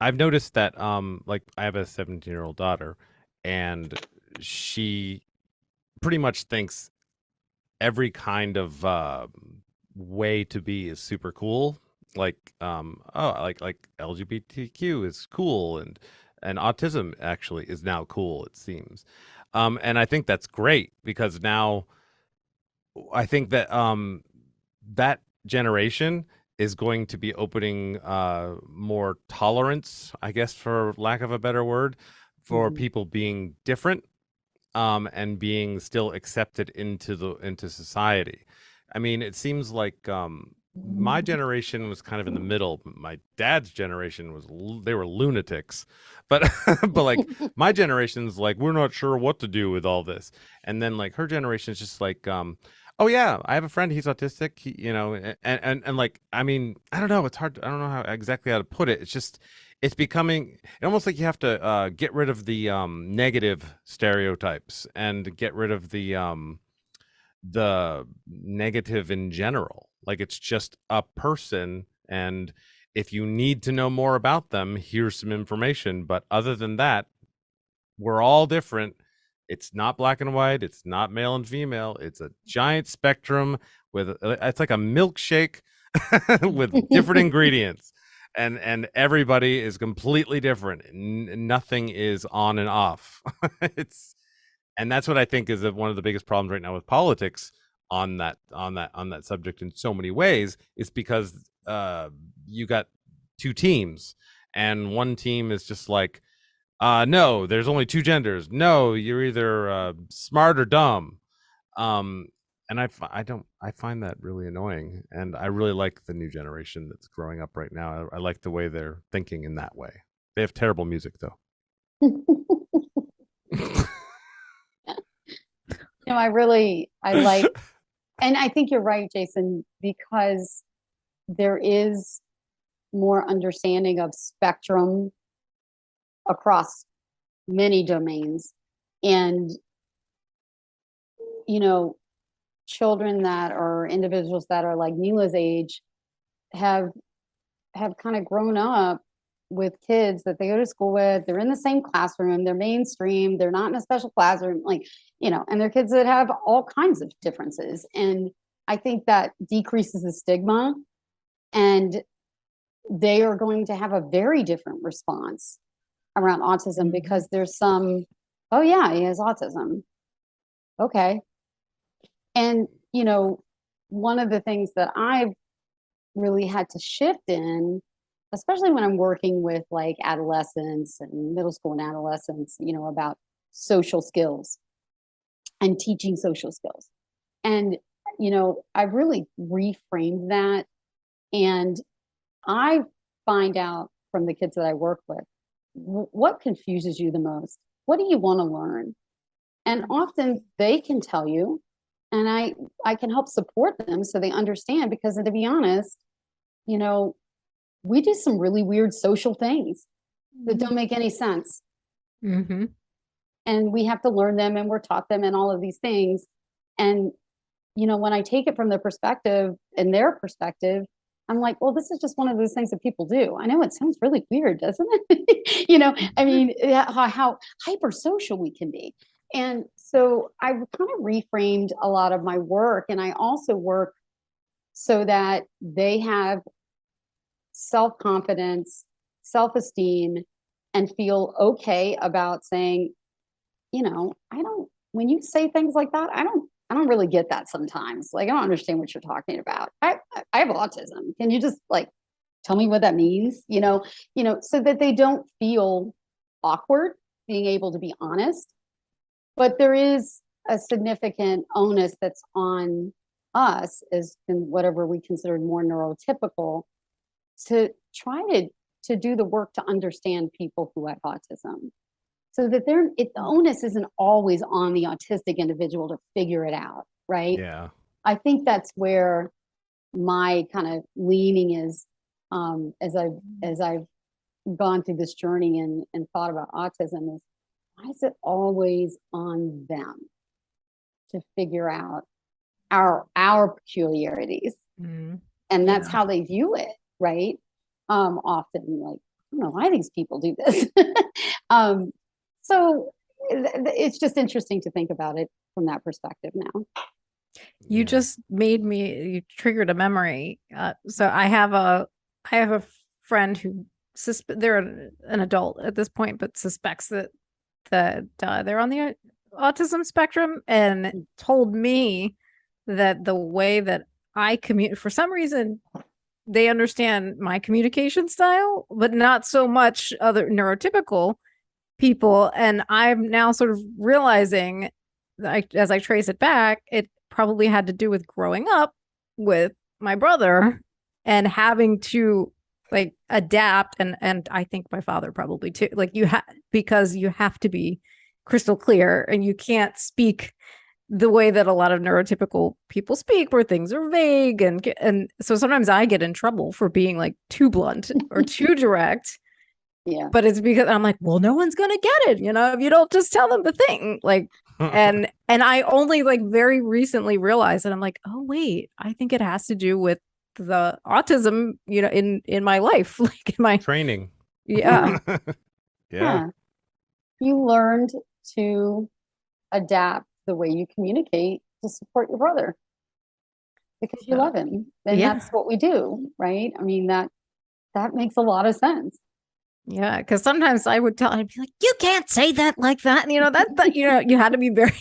I've noticed that like I have a 17-year-old daughter, and she pretty much thinks every kind of way to be is super cool. Like oh, like LGBTQ is cool, and autism actually is now cool, it seems. And I think that's great because now I think that that generation is going to be opening more tolerance, I guess, for lack of a better word, for Mhm. people being different, and being still accepted into society. I mean, it seems like my generation was kind of in the middle. My dad's generation was they were lunatics, but but like my generation's like we're not sure what to do with all this, and then like her generation's just like oh yeah, I have a friend, he's autistic, and like I mean I don't know, it's hard, I don't know how exactly how to put it. It's just it's becoming almost like you have to get rid of the negative stereotypes and get rid of the negative in general. Like it's just a person, and if you need to know more about them, here's some information. But other than that, we're all different. It's not black and white. It's not male and female. It's a giant spectrum with it's like a milkshake with different ingredients, and everybody is completely different. Nothing is on and off. It's and that's what I think is one of the biggest problems right now with politics on that subject in so many ways is because you got two teams, and one team is just like no, there's only two genders. No, you're either smart or dumb. Um, and I find that really annoying. And I really like the new generation that's growing up right now. I like the way they're thinking in that way. They have terrible music though. I like, and I think you're right, Jason, because there is more understanding of spectrum across many domains. And, you know, children that are individuals that are like Mila's age have kind of grown up with kids that they go to school with. They're in the same classroom, they're mainstream, they're not in a special classroom, like, and they're kids that have all kinds of differences. And I think that decreases the stigma, and they are going to have a very different response around autism Mhm. because there's some, oh yeah, he has autism. Okay. And, one of the things that I've really had to shift in, especially when I'm working with like adolescents and middle school and adolescents, about social skills and teaching social skills. And, I've really reframed that. And I find out from the kids that I work with what confuses you the most? What do you want to learn? And often they can tell you, and I can help support them so they understand, because to be honest, you know, we do some really weird social things that don't make any sense. Mhm. And we have to learn them, and we're taught them and all of these things. And, when I take it from the perspective and their perspective, I'm like, well, this is just one of those things that people do. I know it sounds really weird, doesn't it? I mean, how hyper social we can be. And so I kind of reframed a lot of my work. And I also work so that they have self confidence, self esteem, and feel okay about saying, I don't, when you say things like that, I don't really get that sometimes. Like, I don't understand what you're talking about. I have autism. Can you just like tell me what that means? So that they don't feel awkward being able to be honest. But there is a significant onus that's on us as in whatever we consider more neurotypical to try to do the work to understand people who have autism, so that the onus isn't always on the autistic individual to figure it out, right? Yeah. I think that's where my kind of leaning is, as I've gone through this journey and thought about autism, is why is it always on them to figure out our peculiarities? Mhm. And that's Yeah. how they view it, right? Often, like, don't know why these people do this. um, so it's just interesting to think about it from that perspective now. You Yeah. just made me, you triggered a memory. So I have a friend who they're an adult at this point, but suspects that they're on the autism spectrum, and told me that the way that I communicate, for some reason, they understand my communication style, but not so much other neurotypical people. And I'm now sort of realizing that as I trace it back, it probably had to do with growing up with my brother and having to like adapt, and I think my father probably too. Like because you have to be crystal clear, and you can't speak the way that a lot of neurotypical people speak, where things are vague, and so sometimes I get in trouble for being like too blunt or too direct. Yeah. But it's because I'm like, well, no one's gonna get it, if you don't just tell them the thing. Like, and I only like very recently realized that I'm like, oh wait, I think it has to do with the autism, in my life, like in my Training. yeah. Yeah. You learned to adapt the way you communicate to support your brother because you love him. And Yeah. that's what we do, right? I mean, that makes a lot of sense. Yeah, because sometimes I would I'd be like, you can't say that like that. And, you had to be very,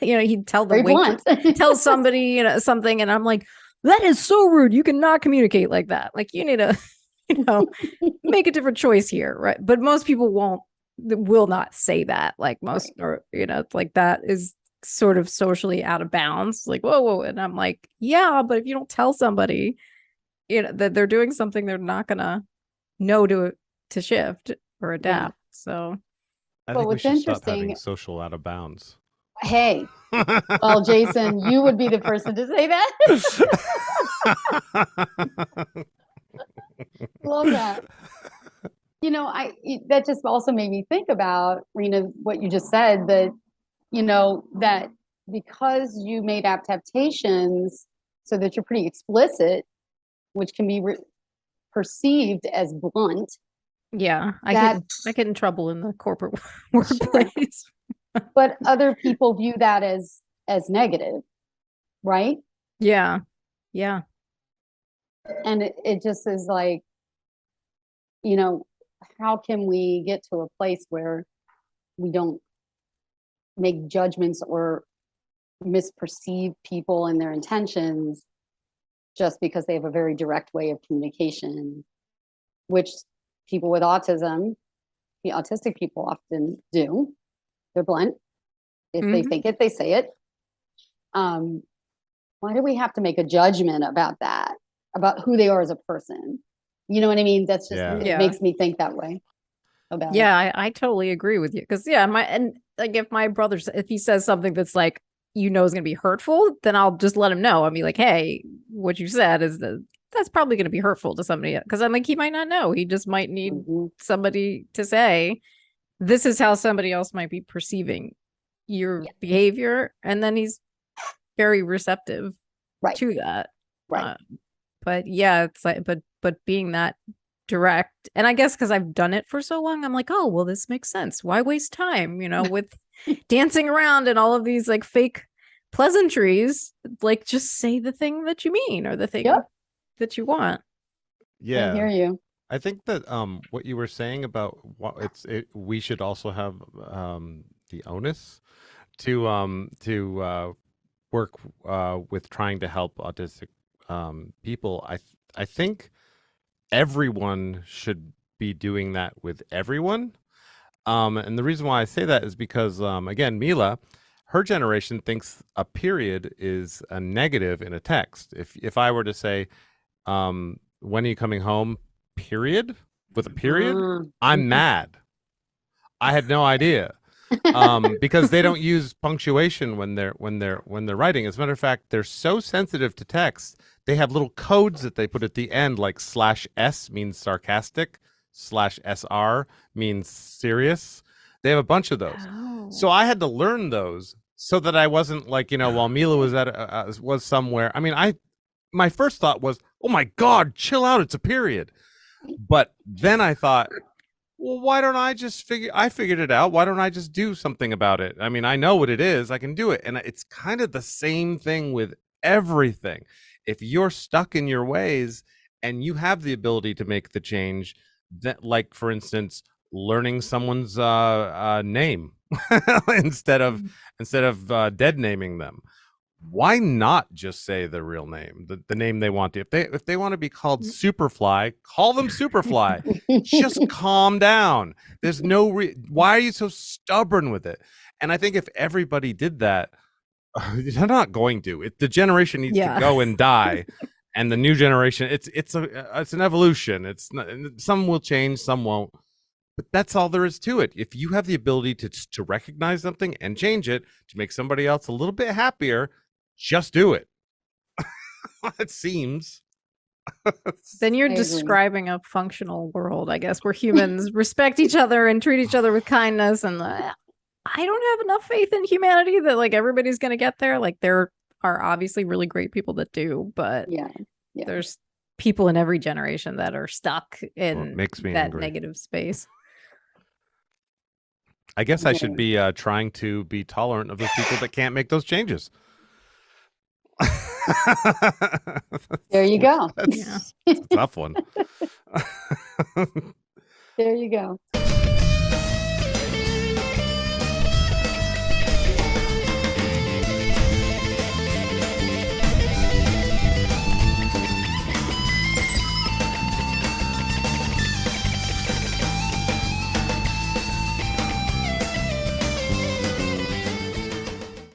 he'd tell the Very waitress, blunt. tell somebody, something. And I'm like, that is so rude. You cannot communicate like that. Like, you need to, make a different choice here. Right. But most people will not say that. Like most, or, it's like that is sort of socially out of bounds. Like, whoa. And I'm like, yeah, but if you don't tell somebody, that they're doing something, they're not going to know to shift or adapt. So I But think we what's should stop having interesting, social out of bounds. hey, well, Jason, you would be the person to say that. Love that. That just also made me think about, Rena, what you just said, that, that because you made adaptations so that you're pretty explicit, which can be perceived as blunt. yeah, I get in trouble in the corporate workplace. But other people view that as negative, right? Yeah. And it just is like, how can we get to a place where we don't make judgments or misperceive people and their intentions just because they have a very direct way of communication, which people with autism, the autistic people often do. They're blunt. If they think it, they say it. Why do we have to make a judgment about that, about who they are as a person? You know what I mean? That's just, it makes me think that way about it. I totally agree with you. Because if he says something that's like, is going to be hurtful, then I'll just let him know. I'll be like, hey, what you said that's probably going to be hurtful to somebody. Because I'm like, he might not know. He just might need somebody to say, this is how somebody else might be perceiving your behavior. And then he's very receptive to that. Right. But yeah, it's like, but being that direct, and I guess because I've done it for so long, I'm like, oh, well, this makes sense. Why waste time, with dancing around and all of these like fake pleasantries? Like, just say the thing that you mean, or the thing that you want. Yeah, I hear you. I think that what you were saying about we should also have the onus to work with trying to help autistic people. I think everyone should be doing that with everyone. And the reason why I say that is because, again, Mila, her generation thinks a period is a negative in a text. If I were to say, when are you coming home, period, with a period, I'm mad. I had no idea. Because they don't use punctuation when they're writing. As a matter of fact, they're so sensitive to text. They have little codes that they put at the end, like /S means sarcastic, /SR means serious. They have a bunch of those. Oh. So I had to learn those so that I wasn't like, while Mila was was somewhere. I mean, my first thought was, oh my God, chill out, it's a period. But then I thought, well, why don't I just I figured it out. Why don't I just do something about it? I mean, I know what it is. I can do it. And it's kind of the same thing with everything. If you're stuck in your ways and you have the ability to make the change, that, like, for instance, learning someone's name instead of dead naming them, why not just say the real name, the name they want to? If they want to be called Superfly, call them Superfly. Just calm down. There's no why are you so stubborn with it? And I think if everybody did that, they're not going to. The generation needs to go and die, and the new generation, it's an evolution. It's not, some will change, some won't. But that's all there is to it. If you have the ability to recognize something and change it to make somebody else a little bit happier, just do it. It seems. Then you're I agree. describing a functional world, I guess, where humans respect each other and treat each other with kindness. And I don't have enough faith in humanity that like everybody's going to get there. Like there are obviously really great people that do, but Yeah. there's people in every generation that are stuck in makes me that angry. negative space. I guess I should be trying to be tolerant of those people that can't make those changes. There you go. That's a tough one. There you go.